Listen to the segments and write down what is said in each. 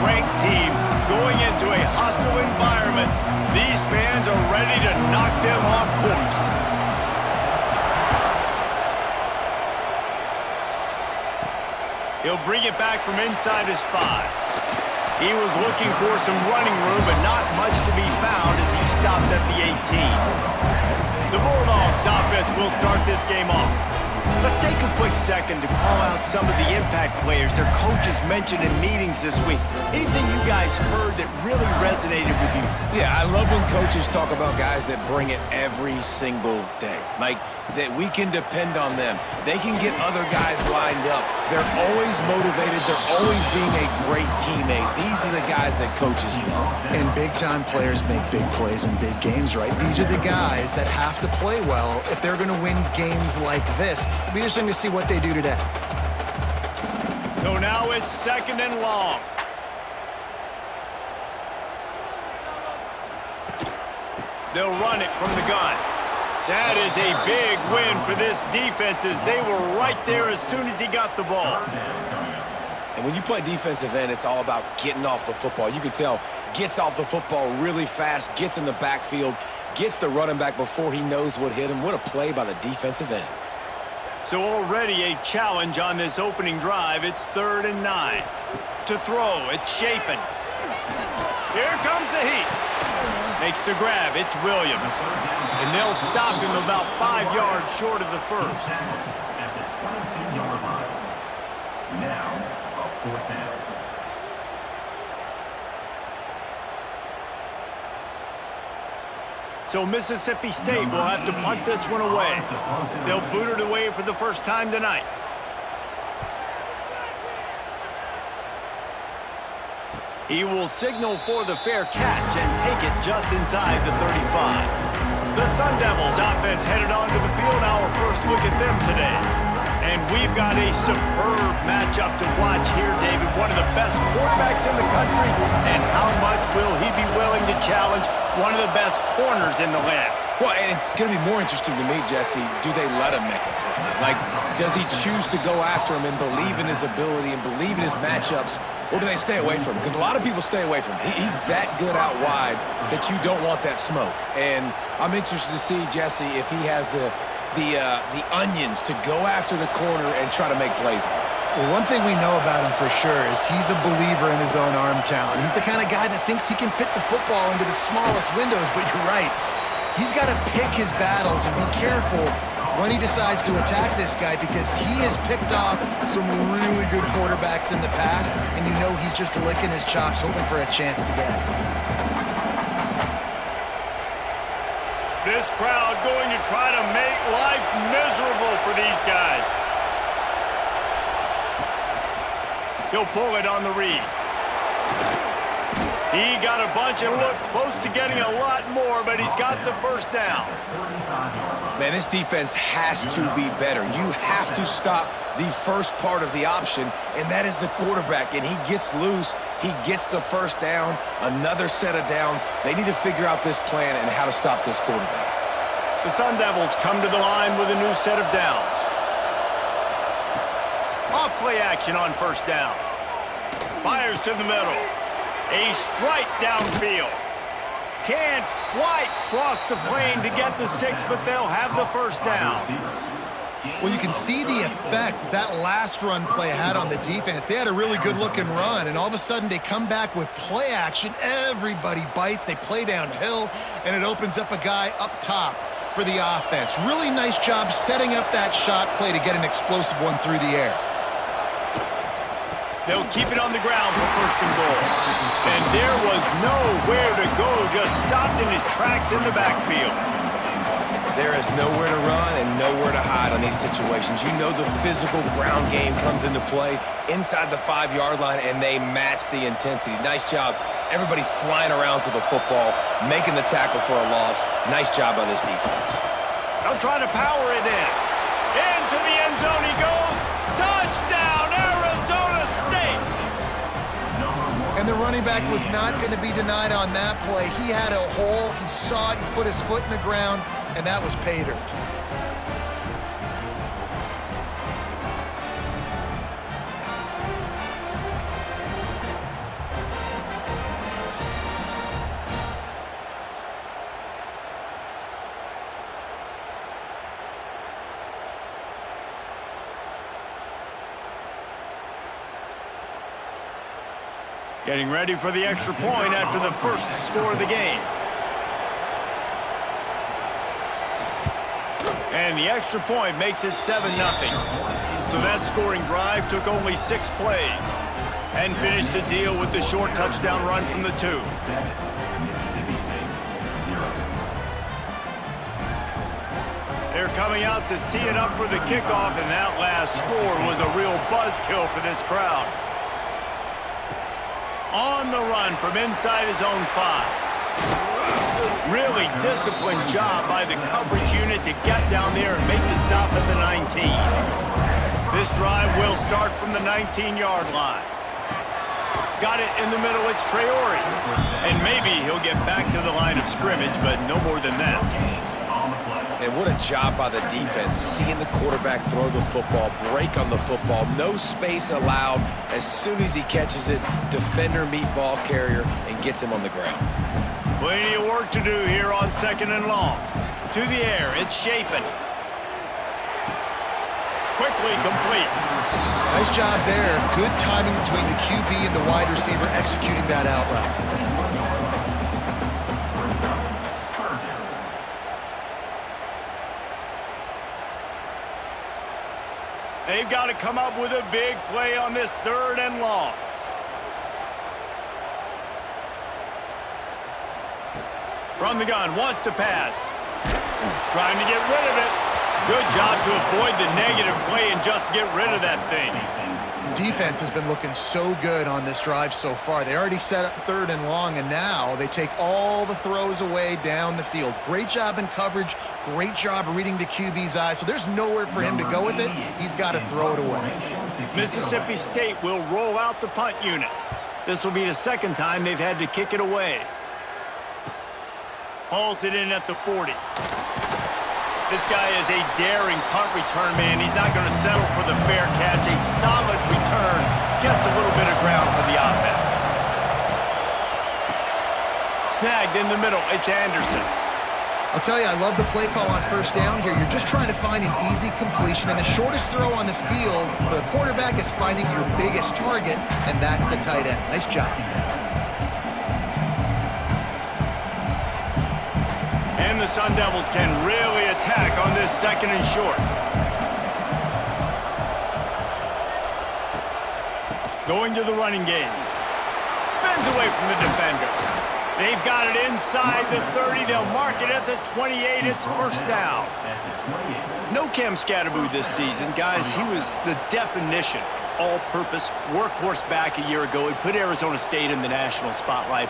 ranked team going into a hostile environment. These fans are ready to knock them off course. He'll bring it back from inside his 5. He was looking for some running room, but not much to be found as he stopped at the 18. The Bulldogs offense will start this game off. Let's take a quick second to call out some of the impact players their coaches mentioned in meetings this week. Anything you guys heard that really resonated with you? Yeah, I love when coaches talk about guys that bring it every single day. Like, that we can depend on them. They can get other guys lined up. They're always motivated. They're always being a great teammate. These are the guys that coaches love. And big-time players make big plays in big games, right? These are the guys that have to play well if they're going to win games like this. It'll be interesting to see what they do today. So now it's 2nd and long. They'll run it from the gun. That is a big win for this defense as they were right there as soon as he got the ball. And when you play defensive end, it's all about getting off the football. You can tell, gets off the football really fast, gets in the backfield, gets the running back before he knows what hit him. What a play by the defensive end. So already a challenge on this opening drive. It's 3rd and 9. To throw, it's Shapen. Here comes the heat. Makes the grab, it's Williams. And they'll stop him about 5 yards short of the first. At the 22-yard line. Now, a 4th down. So Mississippi State will have to punt this one away. They'll boot it away for the first time tonight. He will signal for the fair catch and take it just inside the 35. The Sun Devils offense headed onto the field. Our first look at them today. And we've got a superb matchup to watch here, David. One of the best quarterbacks in the country. And how much will he be willing to challenge one of the best corners in the land? Well, and it's going to be more interesting to me, Jesse, do they let him make a play? Like, does he choose to go after him and believe in his ability and believe in his matchups, or do they stay away from him? Because a lot of people stay away from him. He's that good out wide that you don't want that smoke. And I'm interested to see, Jesse, if he has the onions to go after the corner and try to make plays. Well, one thing we know about him for sure is he's a believer in his own arm talent. He's the kind of guy that thinks he can fit the football into the smallest windows, but you're right. He's got to pick his battles and be careful when he decides to attack this guy because he has picked off some really good quarterbacks in the past, and you know he's just licking his chops hoping for a chance to get it. This crowd going to try to make life miserable for these guys. He'll pull it on the read. He got a bunch and looked close to getting a lot more, but he's got the first down. Man, this defense has to be better. You have to stop the first part of the option, and that is the quarterback. And he gets loose. He gets the first down, another set of downs. They need to figure out this plan and how to stop this quarterback. The Sun Devils come to the line with a new set of downs. Off play action on first down. Fires to the middle. A strike downfield. Can't quite cross the plane to get the 6, but they'll have the first down. Well, you can see the effect that last run play had on the defense. They had a really good-looking run, and all of a sudden they come back with play action. Everybody bites. They play downhill, and it opens up a guy up top for the offense. Really nice job setting up that shot play to get an explosive one through the air. They'll keep it on the ground for 1st and goal. And there was nowhere to go, just stopped in his tracks in the backfield. There is nowhere to run and nowhere to hide on these situations. You know the physical ground game comes into play inside the 5-yard line, and they match the intensity. Nice job. Everybody flying around to the football, making the tackle for a loss. Nice job by this defense. They'll try to power it in. Into the end zone he goes. Touchdown, Arizona State! And the running back was not going to be denied on that play. He had a hole. He saw it. He put his foot in the ground, and that was pay dirt. Getting ready for the extra point after the first score of the game. And the extra point makes it 7-0. So that scoring drive took only 6 plays and finished the deal with the short touchdown run from the 2. They're coming out to tee it up for the kickoff, and that last score was a real buzzkill for this crowd. On the run from inside his own 5. Really disciplined job by the coverage unit to get down there and make the stop at the 19. This drive will start from the 19-yard line. Got it in the middle, it's Traore. And maybe he'll get back to the line of scrimmage, but no more than that. And what a job by the defense, seeing the quarterback throw the football, break on the football, no space allowed. As soon as he catches it, defender meet ball carrier and gets him on the ground. Plenty of work to do here on 2nd and long. To the air, it's Shapen. Quickly complete. Nice job there. Good timing between the QB and the wide receiver executing that out route. They've got to come up with a big play on this 3rd and long. From the gun, wants to pass. Trying to get rid of it. Good job to avoid the negative play and just get rid of that thing. Defense has been looking so good on this drive so far. They already set up 3rd and long, and now they take all the throws away down the field. Great job in coverage. Great job reading the QB's eyes. So there's nowhere for him to go with it. He's got to throw it away. Mississippi State will roll out the punt unit. This will be the 2nd time they've had to kick it away. Hauls it in at the 40. This guy is a daring punt return man. He's not going to settle for the fair catch. A solid return. Gets a little bit of ground for the offense. Snagged in the middle. It's Anderson. I'll tell you, I love the play call on 1st down here. You're just trying to find an easy completion, and the shortest throw on the field for the quarterback is finding your biggest target, and that's the tight end. Nice job. And the Sun Devils can really attack on this 2nd and short. Going to the running game. Spins away from the defender. They've got it inside the 30. They'll mark it at the 28. It's 1st down. No Cam Scatterboo this season. Guys, he was the definition all-purpose workhorse back a year ago. He put Arizona State in the national spotlight.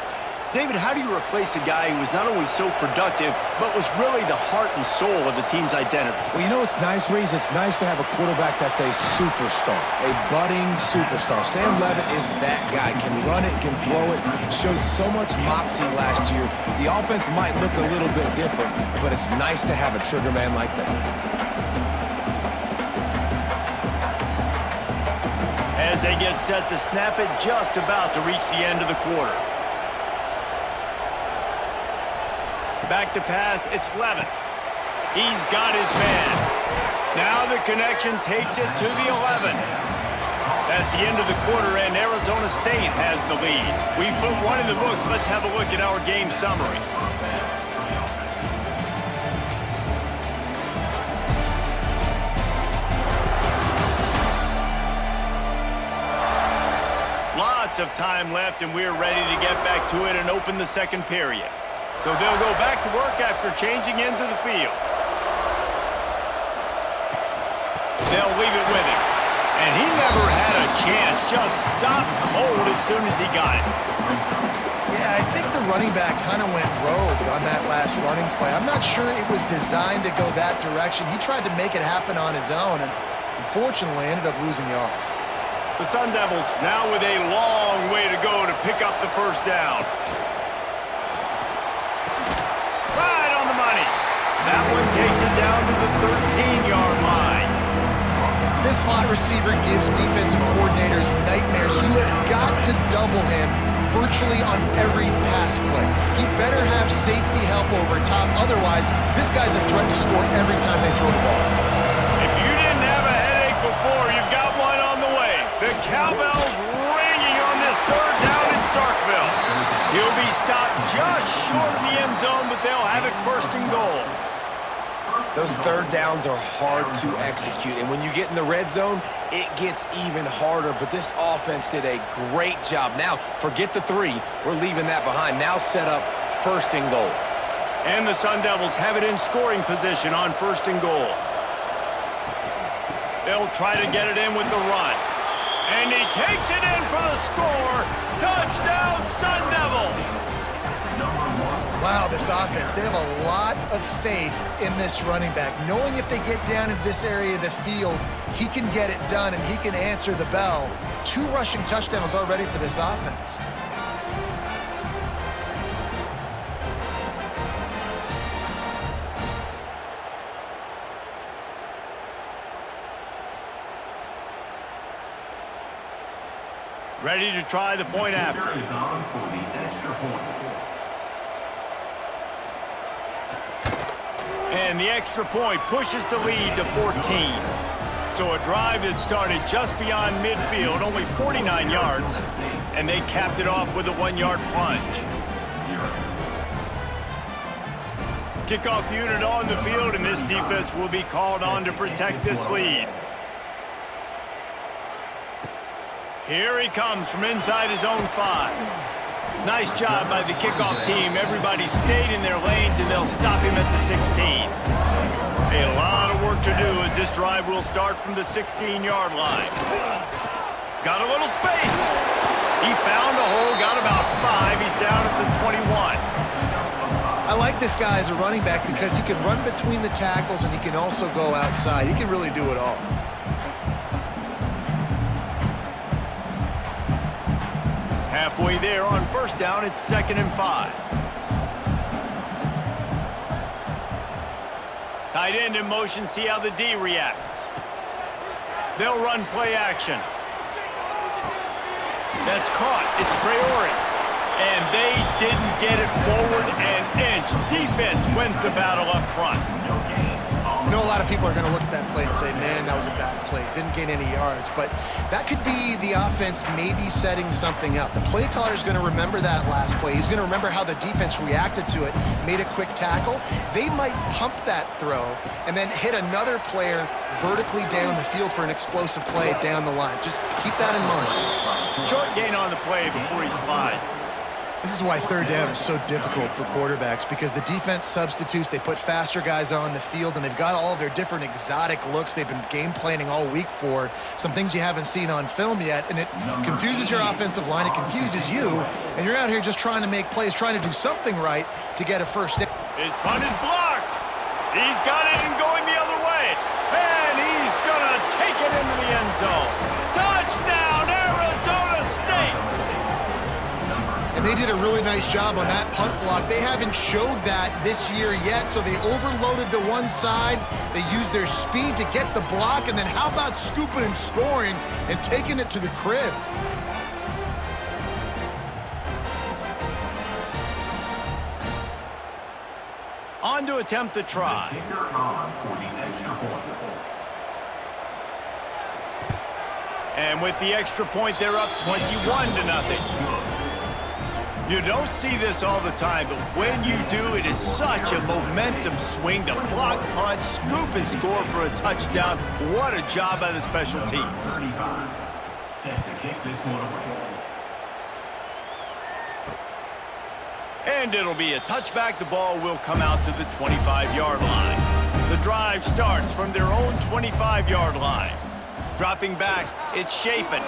David, how do you replace a guy who was not only so productive, but was really the heart and soul of the team's identity? Well, you know what's nice, Reese? It's nice to have a quarterback that's a superstar, a budding superstar. Sam Leavitt is that guy. Can run it, can throw it. Showed so much moxie last year. The offense might look a little bit different, but it's nice to have a trigger man like that. As they get set to snap it, just about to reach the end of the quarter. Back to pass, it's Leavitt. He's got his man. Now the connection takes it to the 11. That's the end of the quarter, and Arizona State has the lead. We put one in the books. Let's have a look at our game summary. Lots of time left, and we're ready to get back to it and open the 2nd period. So they'll go back to work after changing into the field. They'll leave it with him. And he never had a chance. Just stopped cold as soon as he got it. Yeah, I think the running back kind of went rogue on that last running play. I'm not sure it was designed to go that direction. He tried to make it happen on his own and unfortunately ended up losing yards. The Sun Devils now with a long way to go to pick up the 1st down. Right on the money. That one takes it down to the 13-yard line. This slot receiver gives defensive coordinators nightmares. You have got to double him virtually on every pass play. He better have safety help over top. Otherwise, this guy's a threat to score every time they throw the ball. If you didn't have a headache before, you've got one on the way. The cowbell's ringing on this 3rd down and He'll be stopped just short of the end zone, but they'll have it 1st and goal. Those third downs are hard to execute, and when you get in the red zone, it gets even harder, but this offense did a great job. Now, forget the 3. We're leaving that behind. Now set up 1st and goal. And the Sun Devils have it in scoring position on 1st and goal. They'll try to get it in with the run. And he takes it in for the score. Touchdown, Sun Devils! Wow, this offense, they have a lot of faith in this running back, knowing if they get down in this area of the field, he can get it done and he can answer the bell. 2 rushing touchdowns already for this offense. Ready to try the point after. Is on for the extra point. And the extra point pushes the lead to 14. So a drive that started just beyond midfield, only 49 yards, and they capped it off with a 1-yard plunge. Kickoff unit on the field, and this defense will be called on to protect this lead. Here he comes from inside his own 5. Nice job by the kickoff team. Everybody stayed in their lanes, and they'll stop him at the 16. A lot of work to do as this drive will start from the 16-yard line. Got a little space. He found a hole, got about 5. He's down at the 21. I like this guy as a running back because he can run between the tackles and he can also go outside. He can really do it all. Halfway there on 1st down, it's 2nd and 5. Tight end in motion, see how the D reacts. They'll run play action. That's caught. It's Traore. And they didn't get it forward an inch. Defense wins the battle up front. I know a lot of people are going to look at that play and say, man, that was a bad play. Didn't gain any yards. But that could be the offense maybe setting something up. The play caller is going to remember that last play. He's going to remember how the defense reacted to it, made a quick tackle. They might pump that throw and then hit another player vertically down the field for an explosive play down the line. Just keep that in mind. Short gain on the play before he slides. This is why 3rd down is so difficult for quarterbacks, because the defense substitutes, they put faster guys on the field, and they've got all of their different exotic looks they've been game planning all week for, some things you haven't seen on film yet, and it confuses your offensive line, it confuses you, and you're out here just trying to make plays, trying to do something right to get a 1st down. His punt is blocked. He's got it and going the other way. And he's going to take it into the end zone. Touchdown, Arizona State! And they did a really nice job on that punt block. They haven't showed that this year yet, so they overloaded the one side. They used their speed to get the block, and then how about scooping and scoring and taking it to the crib? On to attempt the try. Kicker on for the extra point. And with the extra point, they're up 21-0. You don't see this all the time, but when you do, it is such a momentum swing to block, punt, scoop, and score for a touchdown. What a job by the special teams. 35. Set to kick this one away. And it'll be a touchback. The ball will come out to the 25-yard line. The drive starts from their own 25-yard line. Dropping back, it's Shapen.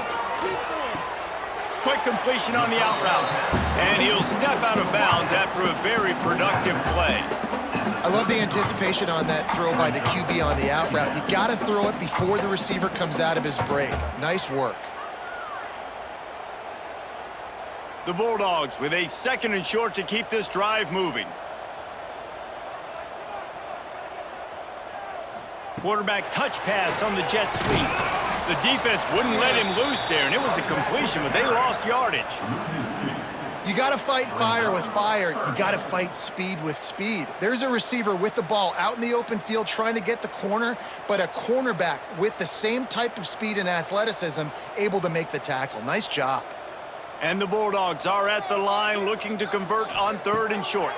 Quick completion on the out route. And he'll step out of bounds after a very productive play. I love the anticipation on that throw by the QB on the out route. You got to throw it before the receiver comes out of his break. Nice work. The Bulldogs with a 2nd and short to keep this drive moving. Quarterback touch pass on the jet sweep. The defense wouldn't let him loose there, and it was a completion, but they lost yardage. You got to fight fire with fire. You got to fight speed with speed. There's a receiver with the ball out in the open field trying to get the corner, but a cornerback with the same type of speed and athleticism able to make the tackle. Nice job. And the Bulldogs are at the line looking to convert on 3rd and short.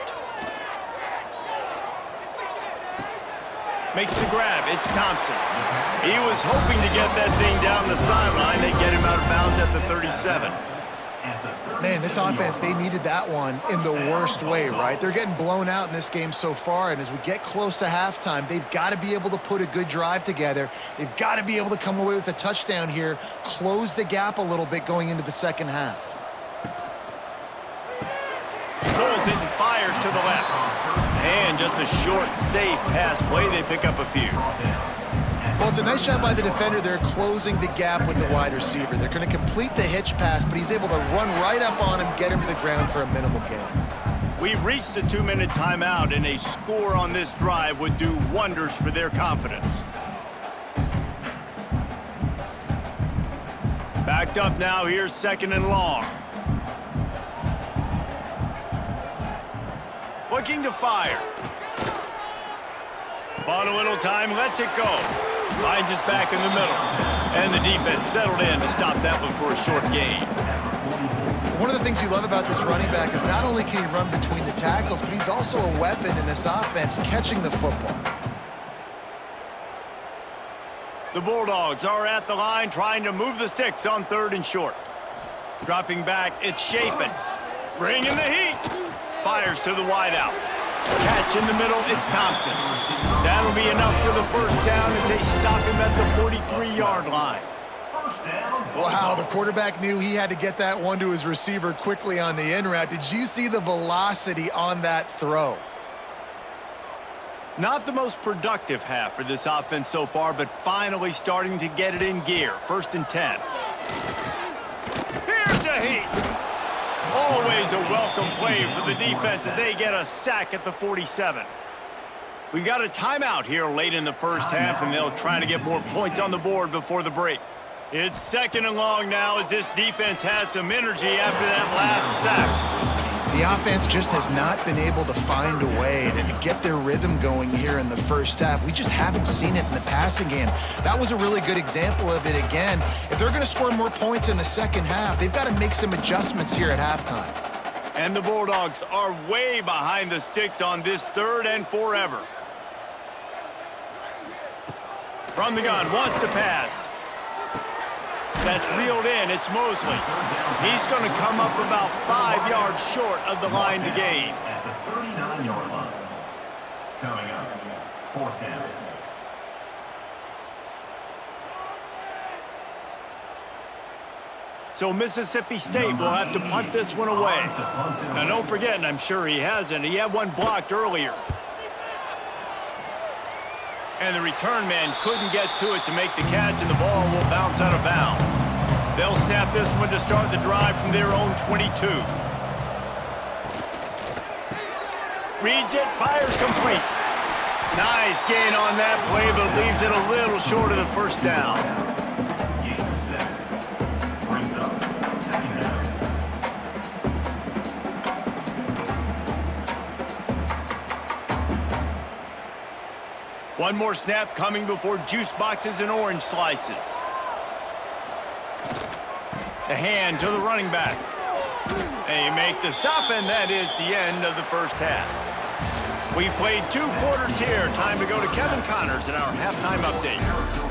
Makes the grab. It's Thompson. He was hoping to get that thing down the sideline. They get him out of bounds at the 37. Man, this offense, they needed that one in the worst way, right? They're getting blown out in this game so far, and as we get close to halftime, they've got to be able to put a good drive together. They've got to be able to come away with a touchdown here, close the gap a little bit going into the second half. Pulls it and fires to the left. And just a short, safe pass play. They pick up a few. Well, it's a nice job by the defender. They're closing the gap with the wide receiver. They're going to complete the hitch pass, but he's able to run right up on him, get him to the ground for a minimal gain. We've reached the 2-minute timeout, and a score on this drive would do wonders for their confidence. Backed up now. Here's 2nd and long. Looking to fire. Bought a little time, lets it go. Finds us back in the middle. And the defense settled in to stop that one for a short gain. One of the things you love about this running back is not only can he run between the tackles, but he's also a weapon in this offense, catching the football. The Bulldogs are at the line trying to move the sticks on 3rd and short. Dropping back, it's Chapin. Bringing the heat. Fires to the wideout. Catch in the middle, it's Thompson. That'll be enough for the first down as they stop him at the 43-yard line. Wow, the quarterback knew he had to get that one to his receiver quickly on the in route. Did you see the velocity on that throw? Not the most productive half for this offense so far, but finally starting to get it in gear. 1st and 10. Here's a heat. Always a welcome play for the defense as they get a sack at the 47. We've got a timeout here late in the first half, and they'll try to get more points on the board before the break. It's 2nd and long now as this defense has some energy after that last sack. The offense just has not been able to find a way to get their rhythm going here in the first half. We just haven't seen it in the passing game. That was a really good example of it again. If they're going to score more points in the second half, they've got to make some adjustments here at halftime. And the Bulldogs are way behind the sticks on this 3rd and forever. From the gun, wants to pass. That's reeled in. It's Mosley. He's going to come up about 5 yards short of the line to gain. At the 39-yard line. Coming up, 4th down. So Mississippi State will have to punt this one away. Now don't forget, and I'm sure he hasn't, he had one blocked earlier. And the return man couldn't get to it to make the catch, and the ball will bounce out of bounds. They'll snap this one to start the drive from their own 22. Reads it, fires complete. Nice gain on that play, but leaves it a little short of the first down. Gain of 7. Brings up 2nd down. One more snap coming before juice boxes and orange slices. The hand to the running back. They make the stop, and that is the end of the first half. We've played 2 quarters here. Time to go to Kevin Connors in our halftime update.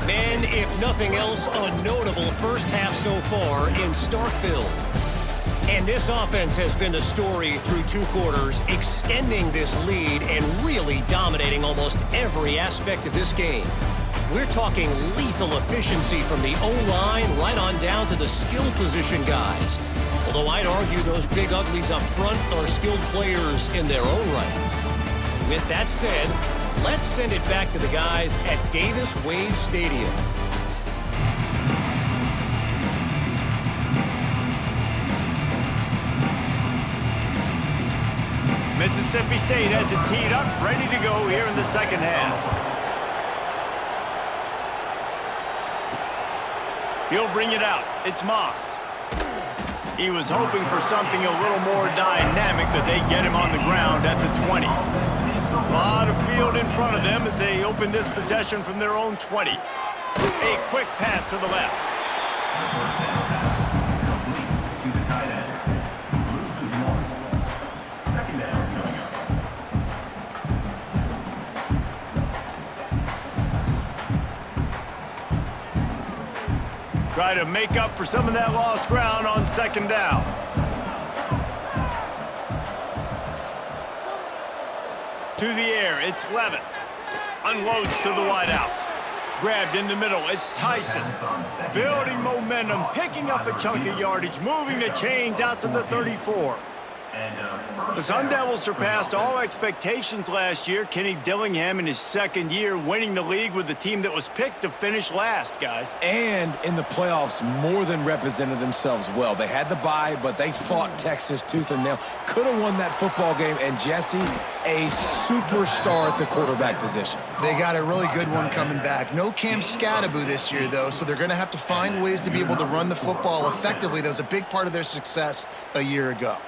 And if nothing else, a notable first half so far in Starkville. And this offense has been the story through 2 quarters, extending this lead and really dominating almost every aspect of this game. We're talking lethal efficiency from the O-line right on down to the skill position guys. Although I'd argue those big uglies up front are skilled players in their own right. With that said, let's send it back to the guys at Davis-Wade Stadium. Mississippi State has it teed up, ready to go here in the second half. He'll bring it out. It's Moss. He was hoping for something a little more dynamic, but they get him on the ground at the 20. A lot of field in front of them as they open this possession from their own 20. A quick pass to the left. Complete to the tight end. try to make up for some of that lost ground on second down. To the air, it's Levin. Unloads to the wideout. Grabbed in the middle, it's Tyson. Building momentum, picking up a chunk of yardage, moving the chains out to the 34. The Sun Devils surpassed all expectations last year. Kenny Dillingham in his second year winning the league with the team that was picked to finish last, guys. And in the playoffs, more than represented themselves well. They had the bye, but they fought Texas tooth and nail. Could have won that football game. And Jesse, a superstar at the quarterback position. They got a really good one coming back. No Cam Scattaboo this year, though, so they're going to have to find ways to be able to run the football effectively. That was a big part of their success a year ago.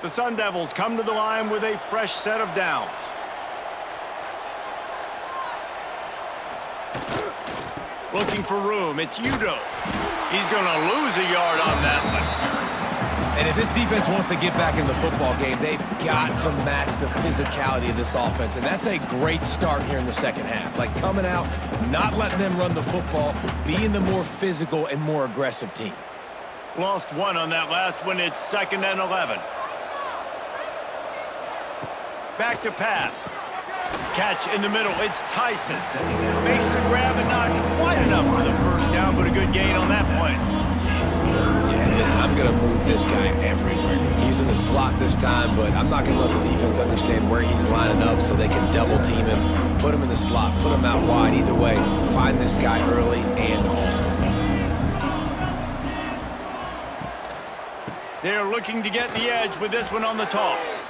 The Sun Devils come to the line with a fresh set of downs. Looking for room, it's Udo. He's going to lose a yard on that one. And if this defense wants to get back in the football game, they've got to match the physicality of this offense. And that's a great start here in the second half. Like coming out, not letting them run the football, being the more physical and more aggressive team. Lost one on that last one. It's 2nd and 11. Back to pass. Catch in the middle. It's Tyson. Makes the grab and not quite enough for the first down, but a good gain on that play. Yeah, listen, I'm going to move this guy everywhere. He's in the slot this time, but I'm not going to let the defense understand where he's lining up so they can double team him, put him in the slot, put him out wide. Either way, find this guy early and often. They're looking to get the edge with this one on the toss.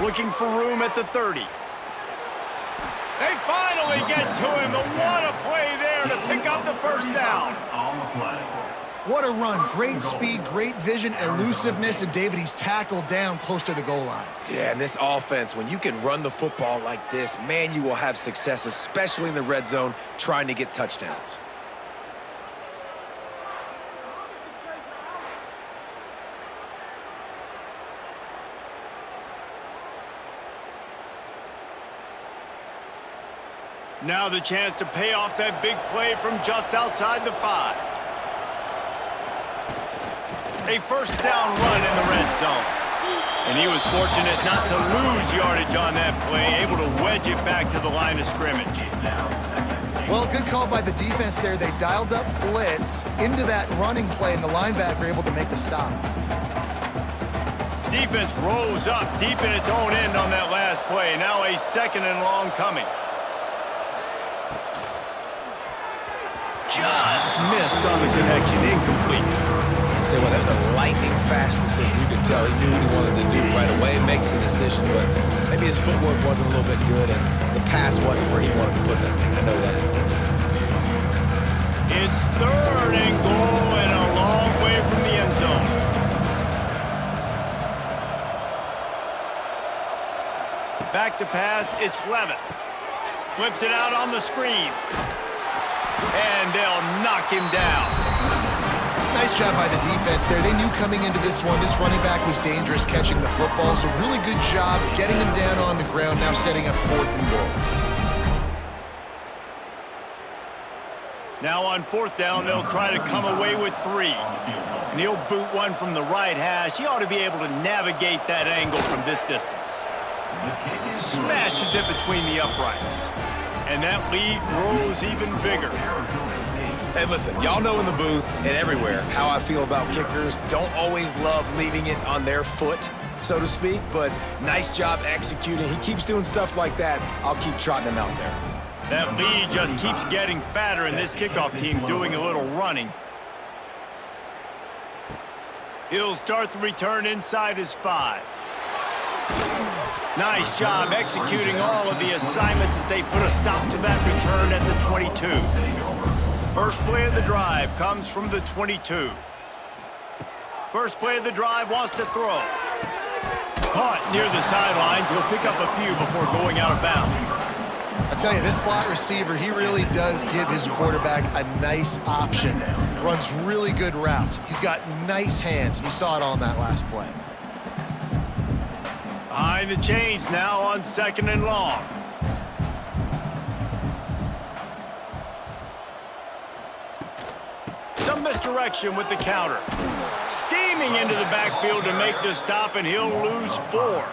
Looking for room at the 30. They finally get to him. What a play there to pick up the first down. What a run. Great speed, great vision, elusiveness, and David, he's tackled down close to the goal line. Yeah, and this offense, when you can run the football like this, man, you will have success, especially in the red zone, trying to get touchdowns. Now the chance to pay off that big play from just outside the 5. A first down run in the red zone. And he was fortunate not to lose yardage on that play, able to wedge it back to the line of scrimmage. Well, good call by the defense there. They dialed up blitz into that running play, and the linebacker able to make the stop. Defense rose up deep in its own end on that last play. Now a 2nd and long coming. Just missed on the connection, incomplete. Tell you what, that was a lightning-fast decision. You could tell he knew what he wanted to do right away, makes the decision, but maybe his footwork wasn't a little bit good, and the pass wasn't where he wanted to put that thing. I know that. It's 3rd and goal and a long way from the end zone. Back to pass, it's Levin. Flips it out on the screen. And they'll knock him down. Nice job by the defense there. They knew coming into this one, this running back was dangerous catching the football, so really good job getting him down on the ground, now setting up 4th and goal. Now on 4th down, they'll try to come away with 3. And he'll boot one from the right hash. He ought to be able to navigate that angle from this distance. Smashes it between the uprights. And that lead grows even bigger. Hey, listen, y'all know in the booth and everywhere how I feel about kickers. Don't always love leaving it on their foot, so to speak, but nice job executing. He keeps doing stuff like that. I'll keep trotting him out there. That lead just keeps getting fatter, and this kickoff team doing a little running. He'll start the return inside his 5. Nice job executing all of the assignments as they put a stop to that return at the 22. First play of the drive comes from the 22. First play of the drive wants to throw. Caught near the sidelines. He'll pick up a few before going out of bounds. I tell you, this slot receiver, he really does give his quarterback a nice option. Runs really good routes. He's got nice hands, and you saw it on that last play. Behind the chains now on 2nd and long. misdirection with the counter. Steaming into the backfield to make the stop, and he'll lose 4.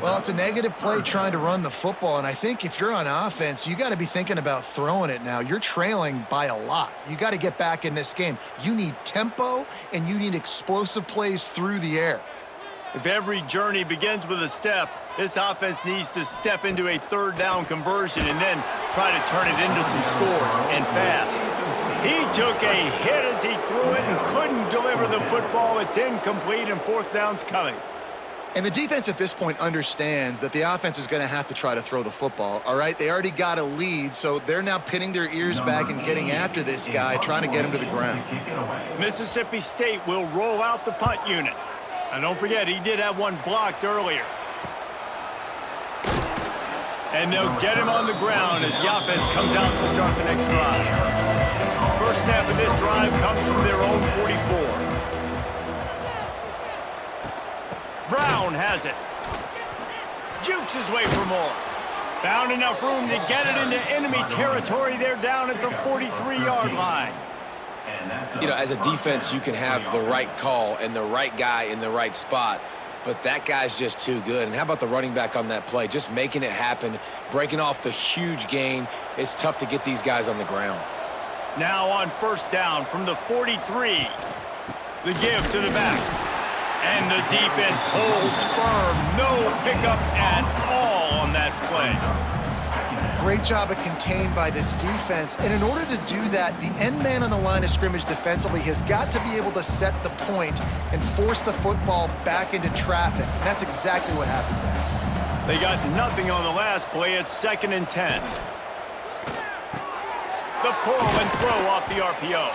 Well, it's a negative play trying to run the football, and I think if you're on offense, you got to be thinking about throwing it now. You're trailing by a lot. You got to get back in this game. You need tempo, and you need explosive plays through the air. If every journey begins with a step, this offense needs to step into a 3rd down conversion and then try to turn it into some scores, and fast. He took a hit as he threw it and couldn't deliver the football. It's incomplete, and 4th down's coming. And the defense at this point understands that the offense is going to have to try to throw the football, all right? They already got a lead, so they're now pinning their ears back and getting after this guy, trying to get him to the ground. Mississippi State will roll out the punt unit. And don't forget, he did have one blocked earlier. And they'll get him on the ground as the offense comes out to start the next drive. First snap of this drive comes from their own 44. Brown has it. Jukes his way for more. Found enough room to get it into enemy territory. They're down at the 43-yard line. You know, as a defense, you can have the right call and the right guy in the right spot, but that guy's just too good. And how about the running back on that play? Just making it happen, breaking off the huge gain. It's tough to get these guys on the ground. Now on first down from the 43. The give to the back. And the defense holds firm. No pickup at all on that play. Great job of contained by this defense. And in order to do that, the end man on the line of scrimmage defensively has got to be able to set the point and force the football back into traffic. And that's exactly what happened there. They got nothing on the last play. It's 2nd and 10. The pull and throw off the RPO.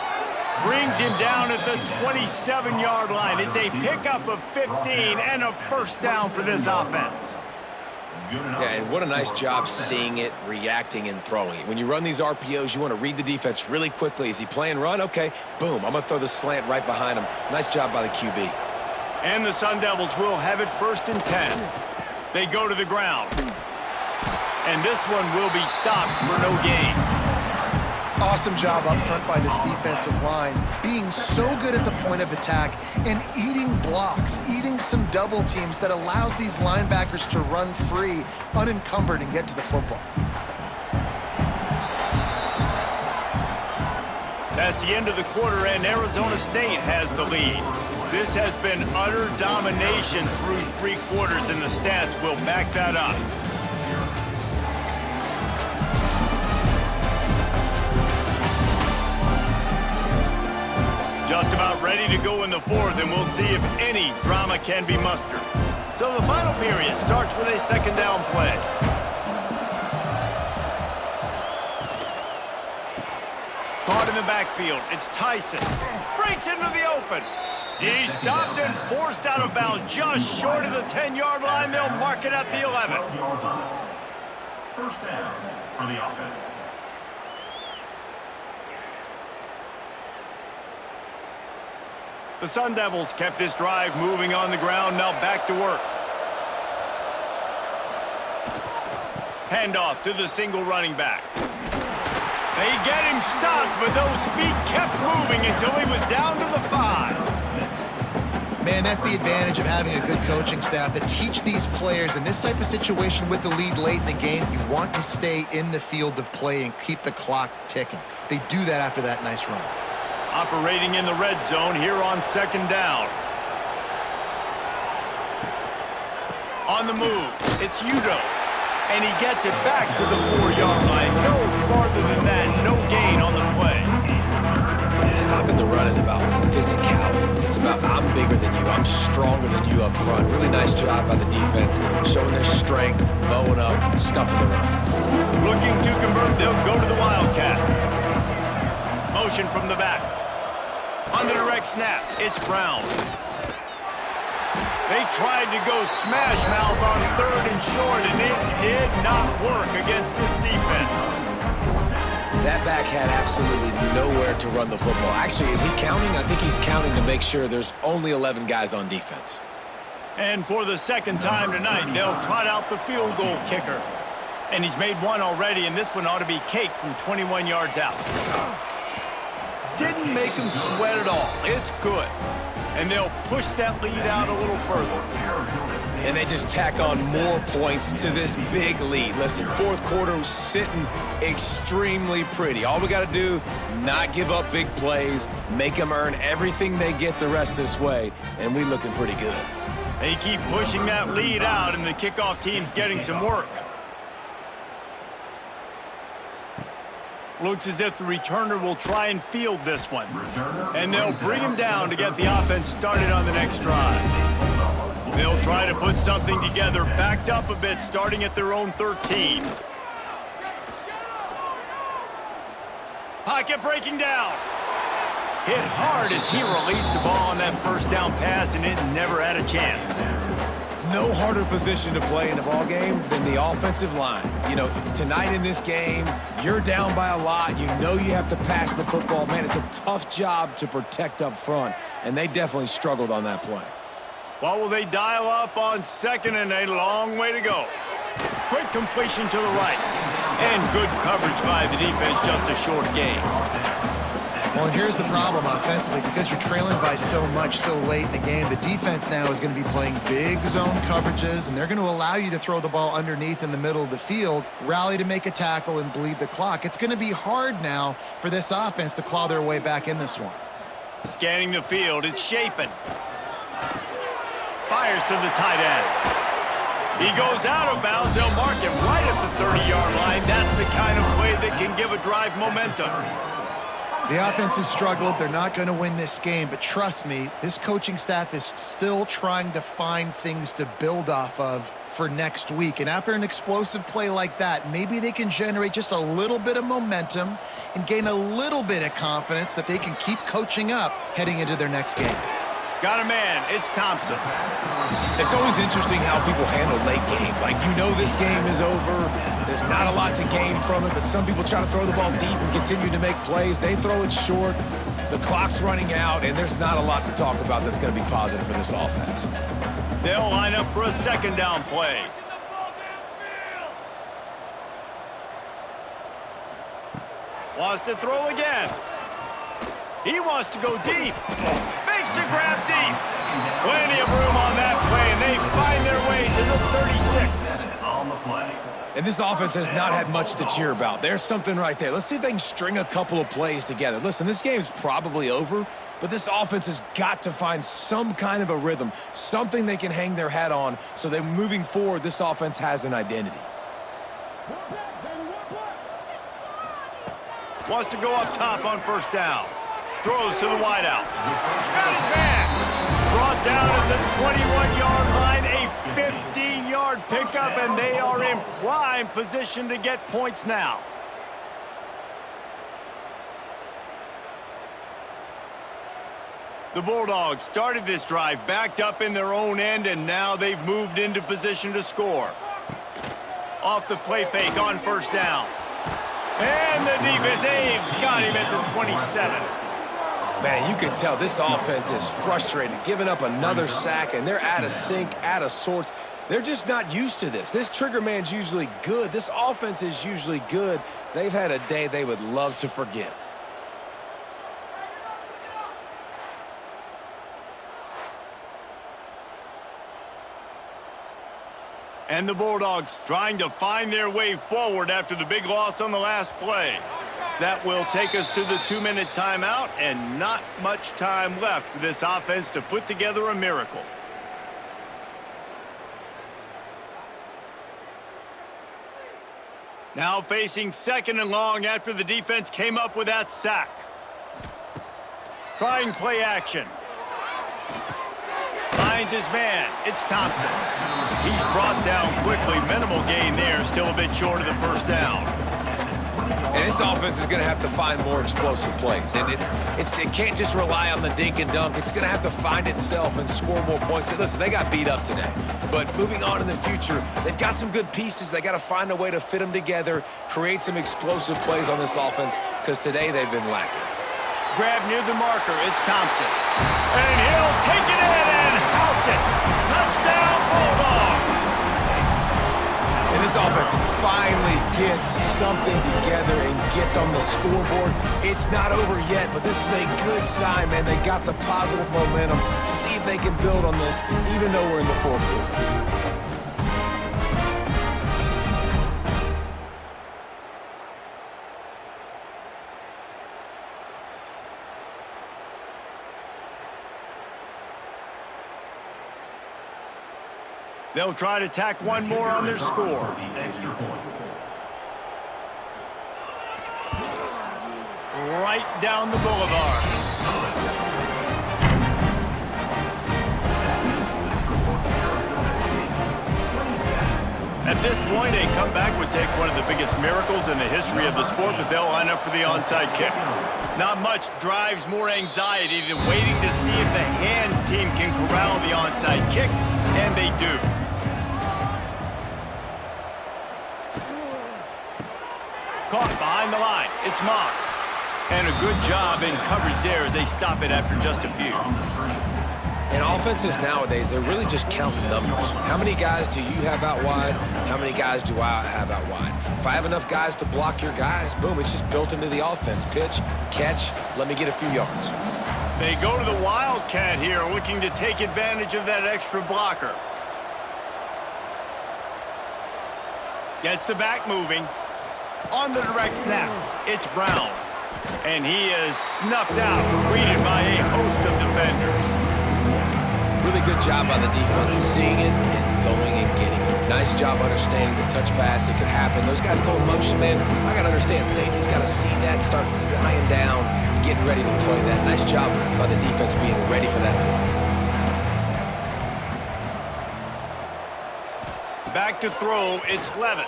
Brings him down at the 27-yard line. It's a pickup of 15 and a first down for this offense. Yeah, and what a nice job seeing it, reacting, and throwing it. When you run these RPOs, you want to read the defense really quickly. Is he playing run? Okay, boom, I'm going to throw the slant right behind him. Nice job by the QB. And the Sun Devils will have it 1st and 10. They go to the ground. And this one will be stopped for no gain. Awesome job up front by this defensive line, being so good at the point of attack and eating blocks, eating some double teams that allows these linebackers to run free, unencumbered, and get to the football. That's the end of the quarter, and Arizona State has the lead. This has been utter domination through 3 quarters, and the stats will back that up. Just about ready to go in the 4th, and we'll see if any drama can be mustered. So the final period starts with a 2nd down play. Caught in the backfield, it's Tyson. Breaks into the open. He's stopped and forced out of bounds just short of the 10-yard line. They'll mark it at the 11. First down for the offense. The Sun Devils kept this drive moving on the ground, now back to work. Handoff to the single running back. They get him stopped, but those feet kept moving until he was down to the 5. Man, that's the advantage of having a good coaching staff to teach these players in this type of situation with the lead late in the game. You want to stay in the field of play and keep the clock ticking. They do that after that nice run. Operating in the red zone here on 2nd down. On the move, it's Udo. And he gets it back to the 4-yard line. No farther than that, no gain on the play. Stopping the run is about physicality. It's about I'm bigger than you, I'm stronger than you up front. Really nice job by the defense, showing their strength, bowing up, stuffing the run. Looking to convert, they'll go to the Wildcat. Motion from the back. On the direct snap, it's Brown. They tried to go smash mouth on 3rd and short, and it did not work against this defense. That back had absolutely nowhere to run the football. Actually, is he counting? I think he's counting to make sure there's only 11 guys on defense. And for the 2nd time tonight, they'll trot out the field goal kicker. And he's made one already, and this one ought to be cake from 21 yards out. Didn't doesn't make them sweat at all. It's good. And they'll push that lead out a little further. And they just tack on more points to this big lead. Listen, fourth quarter was sitting extremely pretty. All we got to do, not give up big plays, make them earn everything they get the rest this way, and we looking pretty good. They keep pushing that lead out, and the kickoff team's getting some work. Looks as if the returner will try and field this one. And they'll bring him down to get the offense started on the next drive. They'll try to put something together, backed up a bit, starting at their own 13. Pocket breaking down. Hit hard as he released the ball on that first down pass, and it never had a chance. No harder position to play in a ball game than the offensive line. You know, tonight in this game, you're down by a lot. You know you have to pass the football. Man, it's a tough job to protect up front, and they definitely struggled on that play. What will they dial up on second and a long way to go? Quick completion to the right. And good coverage by the defense, just a short gain. Well, and here's the problem offensively. Because you're trailing by so much so late in the game, the defense now is going to be playing big zone coverages, and they're going to allow you to throw the ball underneath in the middle of the field, rally to make a tackle, and bleed the clock. It's going to be hard now for this offense to claw their way back in this one. Scanning the field, it's Shapen. Fires to the tight end. He goes out of bounds. They'll mark him right at the 30-yard line. That's the kind of play that can give a drive momentum. The offense has struggled. They're not going to win this game, but trust me, this coaching staff is still trying to find things to build off of for next week. And after an explosive play like that, maybe they can generate just a little bit of momentum and gain a little bit of confidence that they can keep coaching up heading into their next game. Got a man. It's Thompson. It's always interesting how people handle late game. Like, you know this game is over. There's not a lot to gain from it, but some people try to throw the ball deep and continue to make plays. They throw it short. The clock's running out, and there's not a lot to talk about that's going to be positive for this offense. They'll line up for a second down play. Wants to throw again. He wants to go deep. Makes a grab deep. Plenty of room on that play, and they find their way to the 36. On the play. And this offense has not had much to cheer about. There's something right there. Let's see if they can string a couple of plays together. Listen, this game's probably over, but this offense has got to find some kind of a rhythm, something they can hang their hat on, so that moving forward, this offense has an identity. Wants to go up top on first down. Throws to the wideout. Got his man. Brought down at the 21-yard line. A 15-yard pickup, and they are in prime position to get points now. The Bulldogs started this drive backed up in their own end, and now they've moved into position to score. Off the play fake on first down. And the defense, they've got him at the 27. Man, you can tell this offense is frustrated, giving up another sack, and they're out of sync, out of sorts. They're just not used to this. This trigger man's usually good. This offense is usually good. They've had a day they would love to forget. And the Bulldogs trying to find their way forward after the big loss on the last play. That will take us to the 2-minute timeout, and not much time left for this offense to put together a miracle. Now facing second and long after the defense came up with that sack. Trying play action. Finds his man. It's Thompson. He's brought down quickly. Minimal gain there. Still a bit short of the first down. And this offense is going to have to find more explosive plays. And it can't just rely on the dink and dunk. It's going to have to find itself and score more points. Listen, they got beat up today. But moving on in the future, they've got some good pieces. They got to find a way to fit them together, create some explosive plays on this offense, because today they've been lacking. Grab near the marker. It's Thompson. And he'll take it in and house it. Touchdown, Bulldogs. And this offense finally gets something together and gets on the scoreboard. It's not over yet, but this is a good sign, man. They got the positive momentum. See if they can build on this, even though we're in the fourth quarter. They'll try to tack one more on their score. The extra point. Right down the boulevard. At this point, a comeback would take one of the biggest miracles in the history of the sport, but they'll line up for the onside kick. Not much drives more anxiety than waiting to see if the hands team can corral the onside kick, and they do. Caught behind the line. It's Moss. And a good job in coverage there as they stop it after just a few. And offenses nowadays, they're really just counting numbers. How many guys do you have out wide? How many guys do I have out wide? If I have enough guys to block your guys, boom, it's just built into the offense. Pitch, catch, let me get a few yards. They go to the Wildcat here, looking to take advantage of that extra blocker. Gets the back moving. On the direct snap, it's Brown. And he is snuffed out, greeted by a host of defenders. Really good job by the defense, seeing it and going and getting it. Nice job understanding the touch pass. It could happen. Those guys go in motion, man. I got to understand, safety's got to see that, start flying down, getting ready to play that. Nice job by the defense being ready for that play. Back to throw, it's Levitt.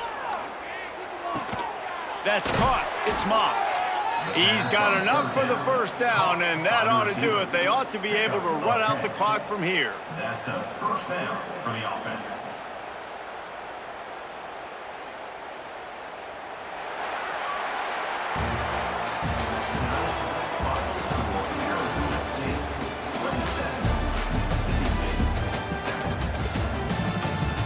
That's caught. It's Moss. He's got enough for the first down, and that ought to do it. They ought to be able to run out the clock from here. That's a first down for the offense.